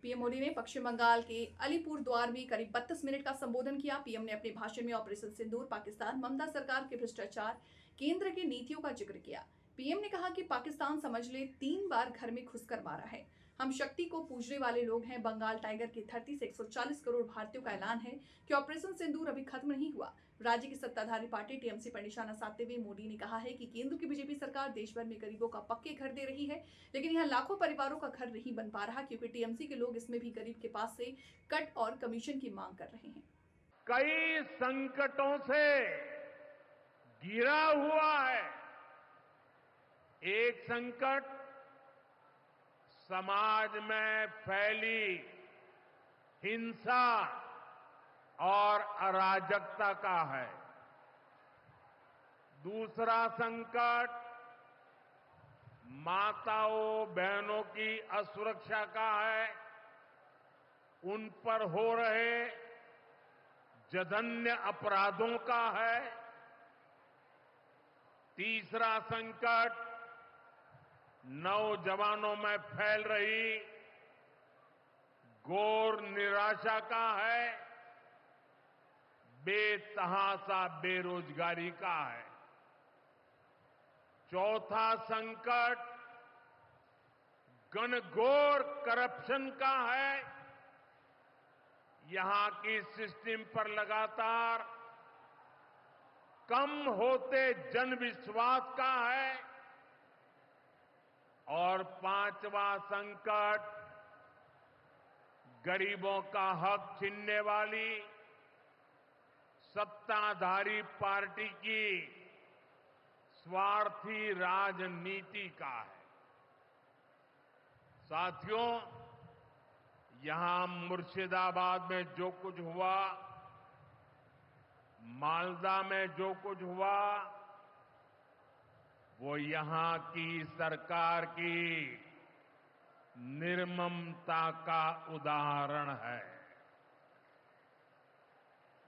PM Modi ने पश्चिम बंगाल के अलीपुरद्वार में करीब 32 मिनट का संबोधन किया। पीएम ने अपने भाषण में ऑपरेशन सिंदूर, पाकिस्तान, ममता सरकार के भ्रष्टाचार, केंद्र की नीतियों का जिक्र किया। पीएम ने कहा कि पाकिस्तान समझ ले 3 बार घर में घुसकर मारा है। हम शक्ति को पूजने वाले लोग हैं। बंगाल टाइगर की धरती से 140 करोड़ भारतीयों का ऐलान है कि ऑपरेशन सिंदूर अभी खत्म नहीं हुआ। राज्य की सत्ताधारी पार्टी टीएमसी पर निशाना साधते हुए मोदी ने कहा है कि केंद्र की बीजेपी सरकार देश भर में गरीबों का पक्के घर दे रही है, लेकिन यहाँ लाखों परिवारों का घर नहीं बन पा रहा क्योंकि टीएमसी के लोग इसमें भी गरीब के पास से कट और कमीशन की मांग कर रहे हैं। कई संकटों से घिरा हुआ है। एक संकट समाज में फैली हिंसा और अराजकता का है। दूसरा संकट माताओं बहनों की असुरक्षा का है। उन पर हो रहे जघन्य अपराधों का है। तीसरा संकट नौजवानों में फैल रही घोर निराशा का है। बेतहासा बेरोजगारी का है। चौथा संकट घनघोर करप्शन का है। यहां की सिस्टम पर लगातार कम होते जनविश्वास का है। और पांचवा संकट गरीबों का हक छीनने वाली सत्ताधारी पार्टी की स्वार्थी राजनीति का है। साथियों, यहां मुर्शिदाबाद में जो कुछ हुआ, मालदा में जो कुछ हुआ, वो यहां की सरकार की निर्ममता का उदाहरण है।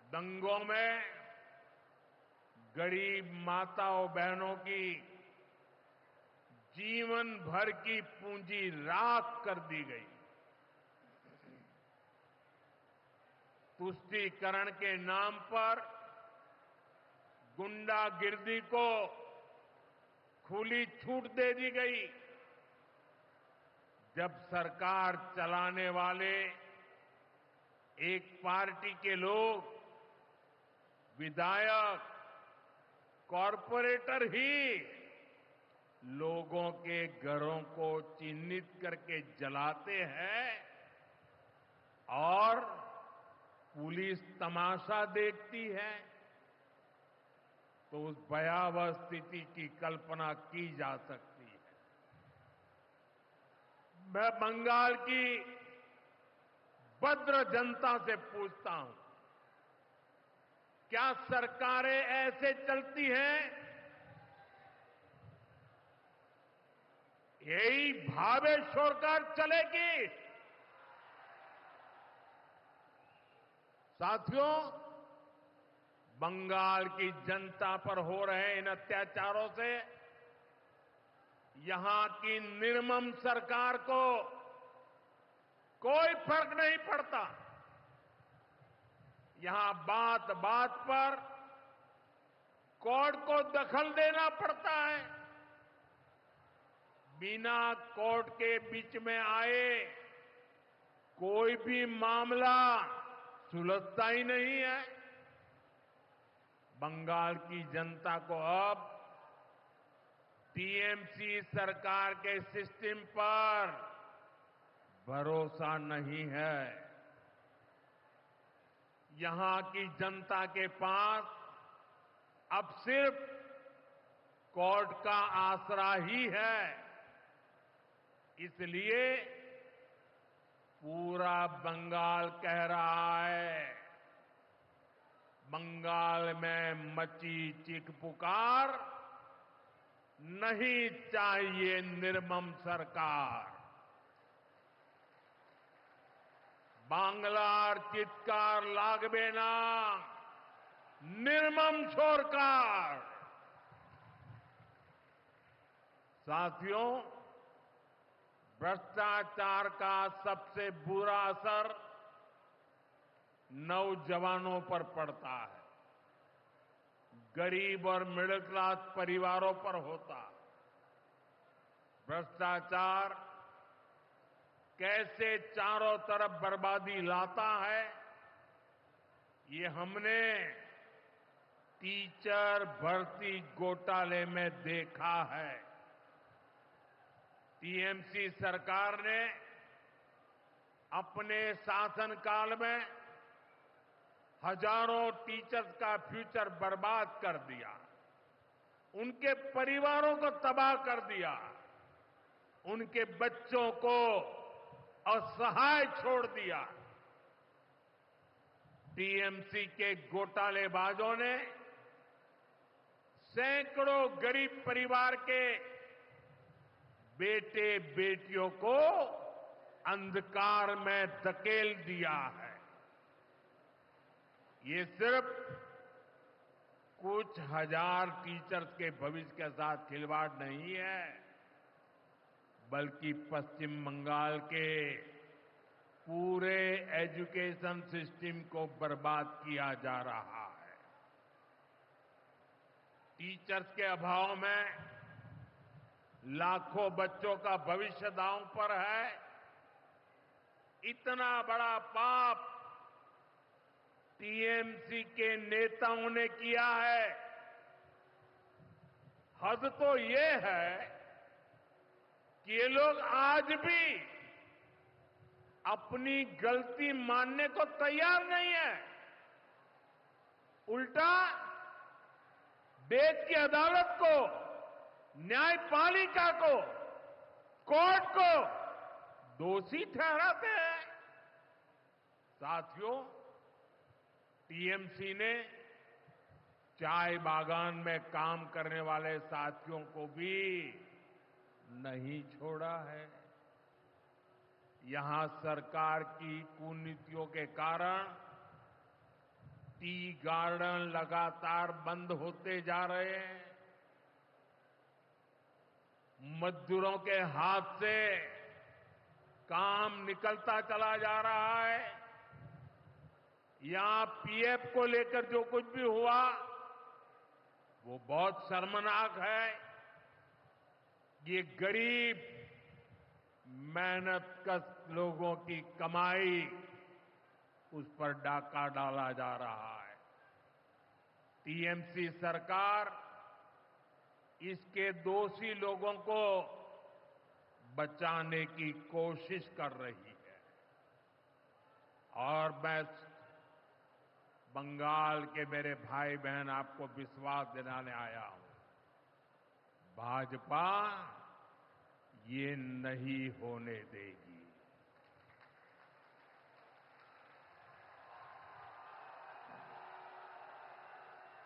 दंगों में गरीब माताओं बहनों की जीवन भर की पूंजी राख कर दी गई। तुष्टीकरण के नाम पर गुंडागिर्दी को खुली छूट दे दी गई। जब सरकार चलाने वाले एक पार्टी के लोग, विधायक, कॉरपोरेटर ही लोगों के घरों को चिन्हित करके जलाते हैं और पुलिस तमाशा देखती है, तो उस भयावह स्थिति की कल्पना की जा सकती है। मैं बंगाल की भद्र जनता से पूछता हूं, क्या सरकारें ऐसे चलती हैं? यही भावे छोड़कर चलेगी? साथियों, बंगाल की जनता पर हो रहे इन अत्याचारों से यहां की निर्मम सरकार को कोई फर्क नहीं पड़ता। यहां बात बात पर कोर्ट को दखल देना पड़ता है। बिना कोर्ट के बीच में आए कोई भी मामला सुलझता ही नहीं है। बंगाल की जनता को अब टीएमसी सरकार के सिस्टम पर भरोसा नहीं है। यहां की जनता के पास अब सिर्फ कोर्ट का आसरा ही है। इसलिए पूरा बंगाल कह रहा है, बंगाल में मची चीख पुकार, नहीं चाहिए निर्मम सरकार। बांग्लार चित्कार लागबे ना, निर्मम सरकार। साथियों, भ्रष्टाचार का सबसे बुरा असर नौजवानों पर पड़ता है, गरीब और मिडिल क्लास परिवारों पर होता है। भ्रष्टाचार कैसे चारों तरफ बर्बादी लाता है, ये हमने टीचर भर्ती घोटाले में देखा है। टीएमसी सरकार ने अपने शासनकाल में हजारों टीचर्स का फ्यूचर बर्बाद कर दिया, उनके परिवारों को तबाह कर दिया, उनके बच्चों को असहाय छोड़ दिया। टीएमसी के घोटालेबाजों ने सैकड़ों गरीब परिवार के बेटे बेटियों को अंधकार में धकेल दिया है। ये सिर्फ कुछ हजार टीचर्स के भविष्य के साथ खिलवाड़ नहीं है, बल्कि पश्चिम बंगाल के पूरे एजुकेशन सिस्टम को बर्बाद किया जा रहा है। टीचर्स के अभाव में लाखों बच्चों का भविष्य दांव पर है। इतना बड़ा पाप टीएमसी के नेताओं ने किया है। हद तो ये है कि ये लोग आज भी अपनी गलती मानने को तैयार नहीं है। उल्टा देश की अदालत को, न्यायपालिका को, कोर्ट को दोषी ठहराते हैं। साथियों, टीएमसी ने चाय बागान में काम करने वाले साथियों को भी नहीं छोड़ा है। यहां सरकार की कुनीतियों के कारण टी गार्डन लगातार बंद होते जा रहे हैं। मजदूरों के हाथ से काम निकलता चला जा रहा है। यहां पीएफ को लेकर जो कुछ भी हुआ वो बहुत शर्मनाक है। ये गरीब मेहनतकश लोगों की कमाई, उस पर डाका डाला जा रहा है। टीएमसी सरकार इसके दोषी लोगों को बचाने की कोशिश कर रही है। और मैं बंगाल के मेरे भाई बहन आपको विश्वास दिलाने आया हूं, भाजपा ये नहीं होने देगी।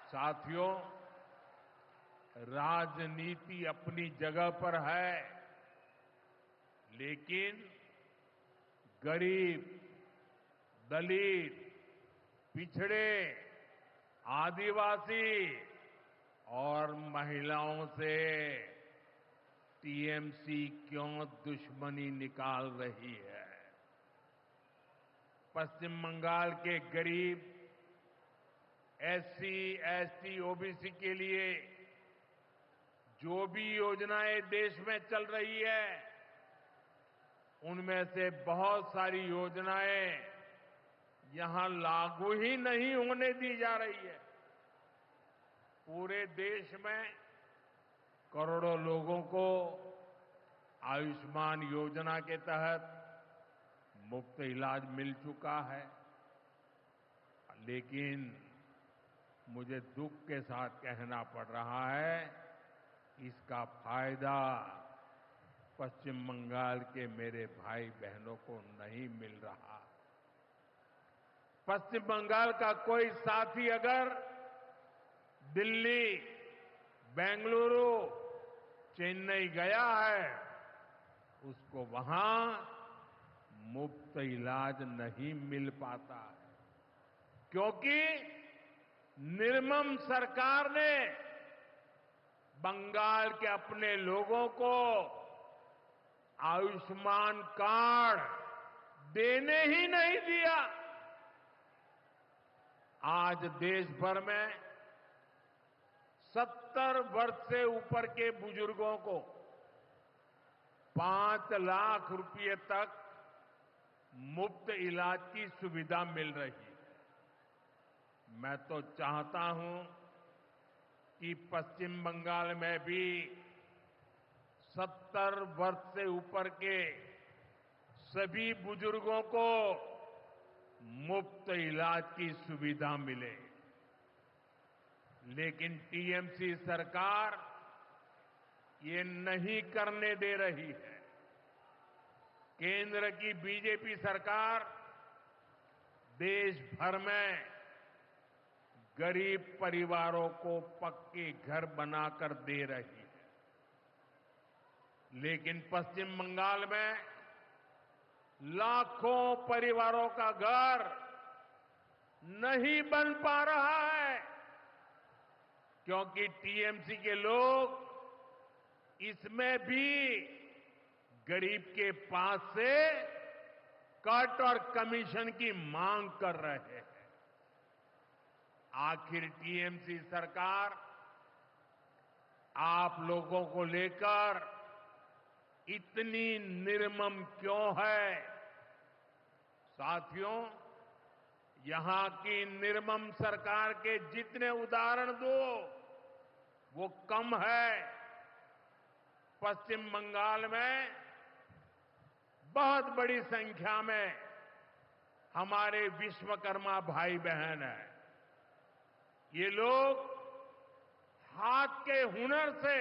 साथियों, राजनीति अपनी जगह पर है, लेकिन गरीब, दलित, पिछड़े, आदिवासी और महिलाओं से टीएमसी क्यों दुश्मनी निकाल रही है? पश्चिम बंगाल के गरीब, एससी, एसटी, ओबीसी के लिए जो भी योजनाएं देश में चल रही है, उनमें से बहुत सारी योजनाएं यहां लागू ही नहीं होने दी जा रही है। पूरे देश में करोड़ों लोगों को आयुष्मान योजना के तहत मुफ्त इलाज मिल चुका है, लेकिन मुझे दुख के साथ कहना पड़ रहा है, इसका फायदा पश्चिम बंगाल के मेरे भाई बहनों को नहीं मिल रहा। पश्चिम बंगाल का कोई साथी अगर दिल्ली, बेंगलुरु, चेन्नई गया है, उसको वहां मुफ्त इलाज नहीं मिल पाता है, क्योंकि निर्मम सरकार ने बंगाल के अपने लोगों को आयुष्मान कार्ड देने ही नहीं दिया। आज देश भर में 70 वर्ष से ऊपर के बुजुर्गों को 5 लाख रुपए तक मुफ्त इलाज की सुविधा मिल रही है। मैं तो चाहता हूं कि पश्चिम बंगाल में भी 70 वर्ष से ऊपर के सभी बुजुर्गों को मुफ्त इलाज की सुविधा मिले। लेकिन टीएमसी सरकार ये नहीं करने दे रही है। केंद्र की बीजेपी सरकार देश भर में गरीब परिवारों को पक्के घर बनाकर दे रही है, लेकिन पश्चिम बंगाल में लाखों परिवारों का घर नहीं बन पा रहा है, क्योंकि टीएमसी के लोग इसमें भी गरीब के पास से कट और कमीशन की मांग कर रहे हैं। आखिर टीएमसी सरकार आप लोगों को लेकर इतनी निर्मम क्यों है? साथियों, यहां की निर्मम सरकार के जितने उदाहरण दो वो कम है। पश्चिम बंगाल में बहुत बड़ी संख्या में हमारे विश्वकर्मा भाई बहन हैं। ये लोग हाथ के हुनर से